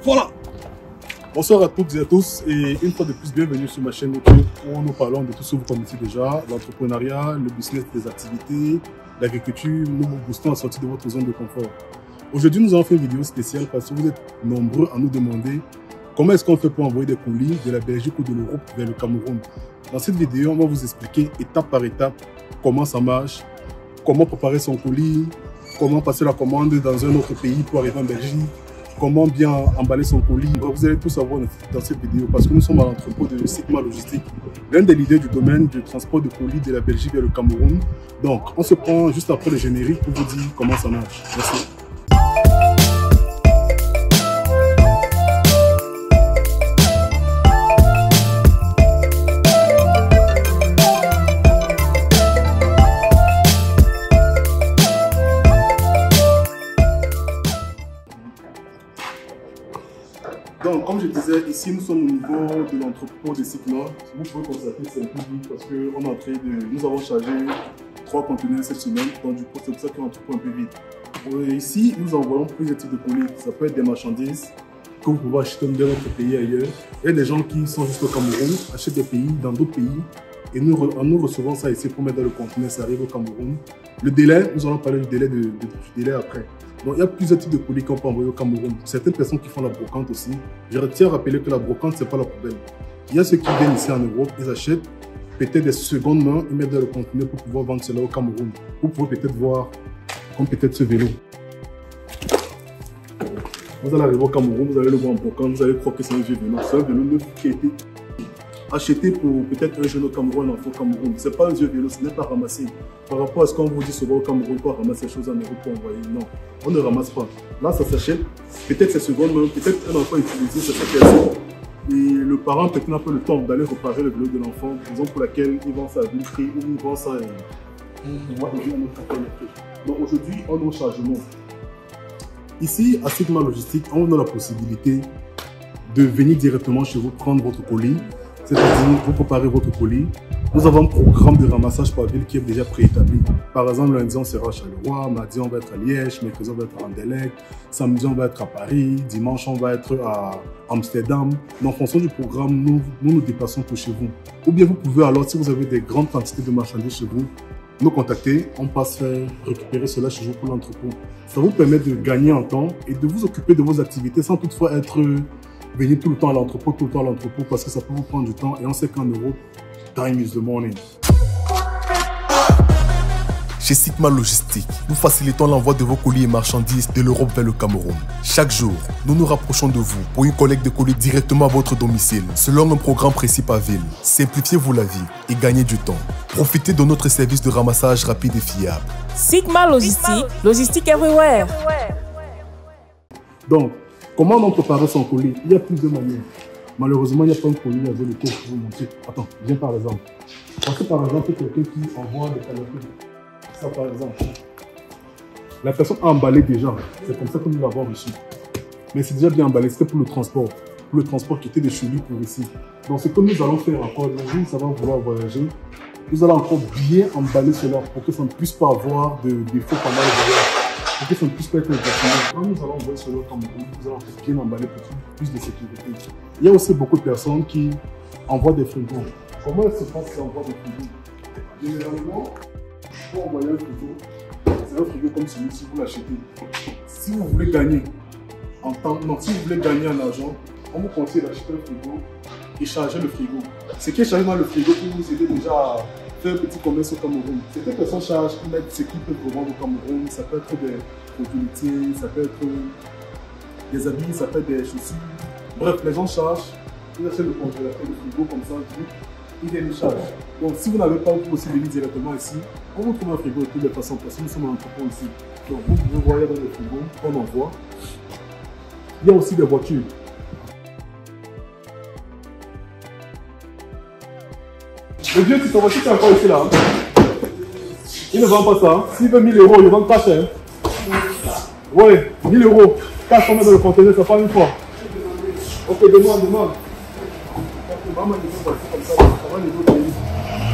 Voilà. Bonsoir à toutes et à tous et une fois de plus bienvenue sur ma chaîne YouTube où nous parlons de tout ce que vous connaissez déjà, l'entrepreneuriat, le business des activités, l'agriculture, nous vous boostons à sortir de votre zone de confort. Aujourd'hui nous allons faire une vidéo spéciale parce que vous êtes nombreux à nous demander comment est-ce qu'on fait pour envoyer des colis de la Belgique ou de l'Europe vers le Cameroun. Dans cette vidéo on va vous expliquer étape par étape comment ça marche, comment préparer son colis, comment passer la commande dans un autre pays pour arriver en Belgique, comment bien emballer son colis. Vous allez tout savoir dans cette vidéo parce que nous sommes à l'entrepôt de Sigma Logistique, l'un des leaders du domaine du transport de colis de la Belgique vers le Cameroun. Donc, on se prend juste après le générique pour vous dire comment ça marche. Merci. Donc, comme je disais, ici nous sommes au niveau de l'entrepôt de Sigma. Vous pouvez constater que c'est un peu vide parce que nous avons chargé 3 conteneurs cette semaine. Donc, du coup, c'est pour ça que l'entrepôt est un peu vide. Ici, nous envoyons plusieurs types de colis. Ça peut être des marchandises que vous pouvez acheter dans notre pays ailleurs. Il y a des gens qui sont juste au Cameroun, achètent des pays dans d'autres pays. Et nous recevons ça ici pour mettre dans le conteneur, ça arrive au Cameroun. Le délai, nous allons parler du délai après. Donc, il y a plusieurs types de colis qu'on peut envoyer au Cameroun. Certaines personnes qui font la brocante aussi. Je tiens à rappeler que la brocante, ce n'est pas la poubelle. Il y a ceux qui viennent ici en Europe, ils achètent peut-être des secondes mains, ils mettent dans le conteneur pour pouvoir vendre cela au Cameroun. Vous pouvez peut-être voir, comme peut-être ce vélo. Vous allez arriver au Cameroun, vous allez le voir en brocante, vous allez croire que c'est un vieux vélo. C'est un vélo neuf qui a été acheté pour peut-être un jeune au Cameroun, un enfant au Cameroun. Ce n'est pas un vieux vélo, ce n'est pas ramassé. Par rapport à ce qu'on vous dit souvent au Cameroun, qu'on ramasse les choses en Europe pour envoyer. Non, on ne ramasse pas. Là, ça s'achète. Peut-être c'est seconde main, peut-être un enfant utilisé, ça fait plaisir. Et le parent peut-être n'a pas le temps d'aller réparer le vélo de l'enfant, raison pour laquelle il vend ça à vil prix ou il vend ça Donc aujourd'hui, on est au chargement. Ici, à Sigma Logistique, on a la possibilité de venir directement chez vous prendre votre colis. C'est-à-dire, vous préparez votre colis. Nous avons un programme de ramassage par ville qui est déjà préétabli. Par exemple, lundi, on sera à Charleroi, mardi, on va être à Liège, mercredi, on va être à Anderlecht, samedi, on va être à Paris, dimanche, on va être à Amsterdam. En fonction du programme, nous déplaçons pour chez vous. Ou bien vous pouvez alors, si vous avez des grandes quantités de marchandises chez vous, nous contacter, on passe faire récupérer cela chez vous pour l'entrepôt. Ça vous permet de gagner en temps et de vous occuper de vos activités sans toutefois venir tout le temps à l'entrepôt, parce que ça peut vous prendre du temps et on sait qu'en Europe, time is the money. Chez Sigma Logistique, nous facilitons l'envoi de vos colis et marchandises de l'Europe vers le Cameroun. Chaque jour, nous nous rapprochons de vous pour une collecte de colis directement à votre domicile, selon un programme précis par ville. Simplifiez-vous la vie et gagnez du temps. Profitez de notre service de ramassage rapide et fiable. Sigma Logistique, logistique everywhere. Donc, comment on prépare son colis? Il y a plusieurs manières. Malheureusement, il n'y a pas un colis avec lequel je peux vous montrer. Attends, viens par exemple. Parce que par exemple, quelqu'un qui envoie des canapés. Ça par exemple. La personne a emballé déjà. C'est comme ça que nous l'avons reçu. Mais c'est déjà bien emballé. C'était pour le transport. Pour le transport qui était de chez lui pour ici. Donc ce que nous allons faire encore, le jour où ça va vouloir voyager, nous allons encore bien emballer cela pour que ça ne puisse pas avoir de défaut pendant le voyage. Pour que ça ne puisse pas être exactement. Quand nous allons envoyer cela comme nous allons bien emballer pour plus de sécurité. Il y a aussi beaucoup de personnes qui envoient des frigos. Comment est-ce que se passe qu'ils envoient des frigos? Généralement, pour envoyer un frigo, c'est un frigo comme celui-ci, vous l'achetez. Si vous voulez gagner en temps, non, si vous voulez gagner en argent, on vous conseille d'acheter un frigo et charger le frigo. Ce qui est chargé dans le frigo pour vous aider déjà à faire un petit commerce au Cameroun. Certaines personnes chargent pour mettre ce qu'ils peuvent revendre au Cameroun. Ça peut être des produits laitiers, ça peut être des habits, ça peut être des chaussures. Bref, les gens chargent, ils achètent le congélateur, le frigo comme ça, ils viennent charger. Donc si vous n'avez pas, vous pouvez aussi venir directement ici. On vous trouve un frigo de toutes les façons parce que nous sommes en entrepôt ici. Donc vous pouvez voir dans le frigo qu'on envoie. Il y a aussi des voitures. Le vieux qui t'envoie, si tu es encore ici là, il ne vend pas ça. S'il veut 1000 €, il vend cash. Ouais, 1000 €. Cash, on met dans le conteneur, ça part une fois. Ok, demande.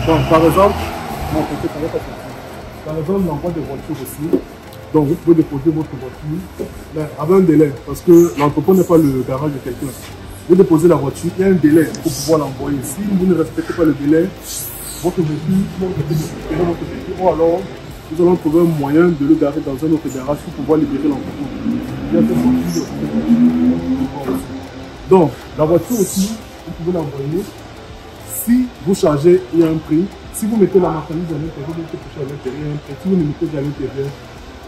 Donc, par exemple, l'envoi de voitures aussi. Donc, vous pouvez déposer votre voiture mais avec un délai, parce que l'entrepôt n'est pas le garage de quelqu'un. Vous déposez la voiture, il y a un délai pour pouvoir l'envoyer. Si vous ne respectez pas le délai, votre véhicule va récupérer votre véhicule, ou alors nous allons trouver un moyen de le garer dans un autre garage pour pouvoir libérer l'entrepôt. Il y a cette voiture. Donc, la voiture aussi, vous pouvez l'envoyer. Si vous chargez, il y a un prix. Si vous mettez la marchandise à l'intérieur, vous mettez à l'intérieur, il y a un prix. Si vous ne mettez pas à l'intérieur,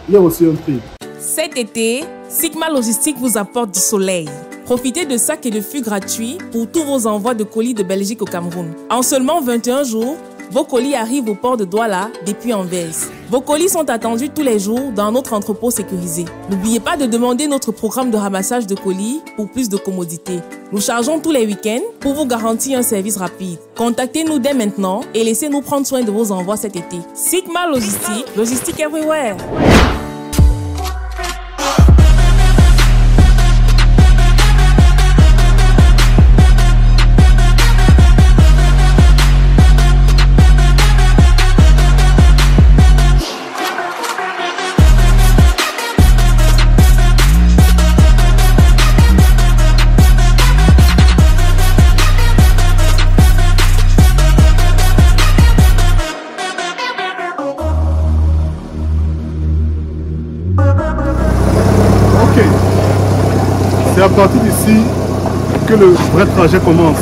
il y a aussi un prix. Cet été, Sigma Logistique vous apporte du soleil. Profitez de sacs et de fûts gratuits pour tous vos envois de colis de Belgique au Cameroun. En seulement 21 jours, vos colis arrivent au port de Douala depuis Anvers. Vos colis sont attendus tous les jours dans notre entrepôt sécurisé. N'oubliez pas de demander notre programme de ramassage de colis pour plus de commodité. Nous chargeons tous les week-ends pour vous garantir un service rapide. Contactez-nous dès maintenant et laissez-nous prendre soin de vos envois cet été. Sigma Logistique, Logistique Everywhere. C'est à partir d'ici que le vrai trajet commence.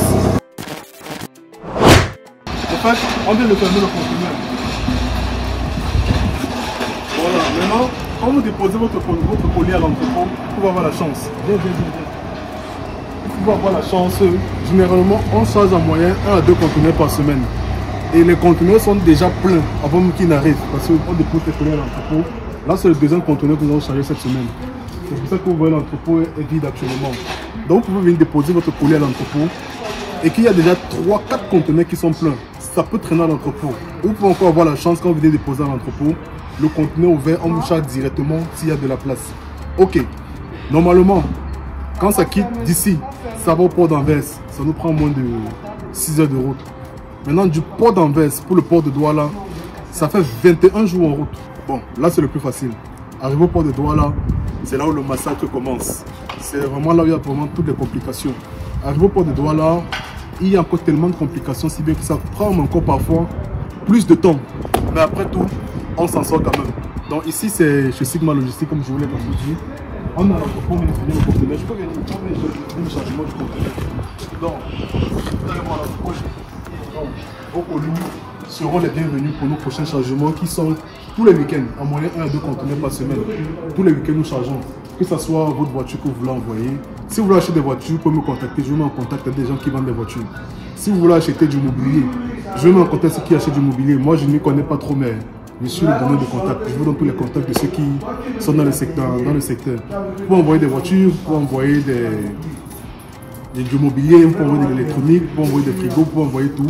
En fait, on vient de fermer le conteneur. Voilà, maintenant, quand vous déposez votre colis à l'entrepôt, vous pouvez avoir la chance. Viens. Vous pouvez avoir la chance. Généralement, on charge en moyenne 1 à 2 conteneurs par semaine. Et les conteneurs sont déjà pleins avant même qu'ils n'arrivent. Parce qu'on dépose les colis à l'entrepôt. Là, c'est le deuxième conteneur que nous allons charger cette semaine. C'est pour ça que vous voyez l'entrepôt est vide actuellement. Donc vous pouvez venir déposer votre colis à l'entrepôt et qu'il y a déjà 3-4 conteneurs qui sont pleins. Ça peut traîner à l'entrepôt. Vous pouvez encore avoir la chance quand vous venez déposer à l'entrepôt, le conteneur ouvert, on vous charge directement s'il y a de la place. Ok, normalement, quand ça quitte d'ici, ça va au port d'Anvers. Ça nous prend moins de 6 heures de route. Maintenant, du port d'Anvers pour le port de Douala, ça fait 21 jours en route. Bon, là c'est le plus facile. Arrivé au port de Douala, c'est là où le massacre commence. C'est vraiment là où il y a vraiment toutes les complications. Arrivé au port de Douala, il y a encore tellement de complications, si bien que ça prend encore parfois plus de temps. Mais après tout, on s'en sort quand même. Donc ici, c'est chez Sigma Logistique, comme je vous l'ai dit. On a l'entrepôt, on vient de finir le conteneur. Je peux venir le chargement du conteneur. Donc, vous allez voir l'entrepôt. Donc, vos colis seront les bienvenus pour nos prochains chargements qui sont tous les week-ends, en moyenne 1 à 2 conteneurs par semaine. Tous les week-ends, nous chargeons. Que ce soit votre voiture que vous voulez envoyer. Si vous voulez acheter des voitures, vous pouvez me contacter. Je vais en contact avec des gens qui vendent des voitures. Si vous voulez acheter du mobilier, je vais en contact ceux qui achètent du mobilier. Moi, je ne m'y connais pas trop, mais je suis le donneur de contact. Je vous donne tous les contacts de ceux qui sont dans le secteur. Vous pouvez envoyer des voitures, vous pouvez envoyer du mobilier, vous pouvez envoyer de l'électronique, vous pouvez envoyer des frigos, vous pouvez envoyer tout.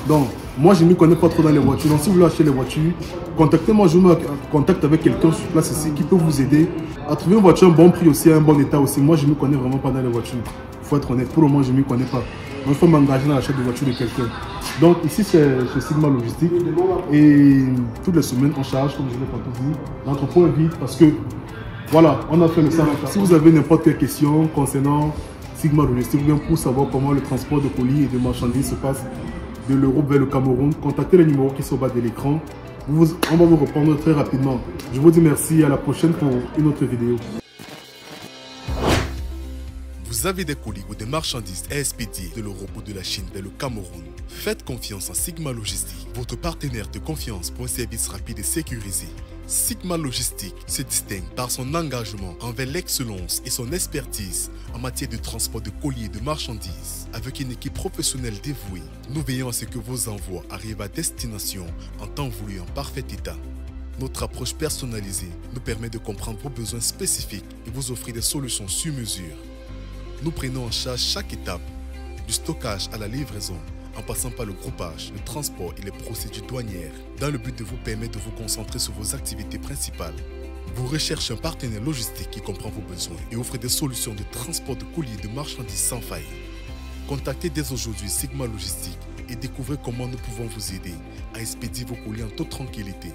Donc, moi, je ne m'y connais pas trop dans les voitures. Donc, si vous voulez acheter les voitures, contactez-moi. Je vous mets en contact avec quelqu'un sur place ici qui peut vous aider à trouver une voiture à un bon prix aussi, à un bon état aussi. Moi, je ne m'y connais vraiment pas dans les voitures. Il faut être honnête. Pour le moment, je ne m'y connais pas. Donc, il faut m'engager dans l'achat de voiture de quelqu'un. Donc, ici, c'est chez Sigma Logistique. Et toutes les semaines, on charge, comme je l'ai tantôt dit. L'entrepôt est vide parce que, voilà, on a fait le ça. Si vous avez n'importe quelle question concernant Sigma Logistique, ou bien pour savoir comment le transport de colis et de marchandises se passe de l'Europe vers le Cameroun, contactez les numéros qui sont au bas de l'écran. On va vous répondre très rapidement. Je vous dis merci, à la prochaine pour une autre vidéo. Vous avez des colis ou des marchandises à expédier de l'Europe ou de la Chine vers le Cameroun. Faites confiance en Sigma Logistique, votre partenaire de confiance pour un service rapide et sécurisé. Sigma Logistique se distingue par son engagement envers l'excellence et son expertise en matière de transport de colis et de marchandises. Avec une équipe professionnelle dévouée, nous veillons à ce que vos envois arrivent à destination en temps voulu en parfait état. Notre approche personnalisée nous permet de comprendre vos besoins spécifiques et vous offrir des solutions sur mesure. Nous prenons en charge chaque étape, du stockage à la livraison, en passant par le groupage, le transport et les procédures douanières, dans le but de vous permettre de vous concentrer sur vos activités principales. Vous recherchez un partenaire logistique qui comprend vos besoins et offre des solutions de transport de colis et de marchandises sans faille. Contactez dès aujourd'hui Sigma Logistique et découvrez comment nous pouvons vous aider à expédier vos colis en toute tranquillité.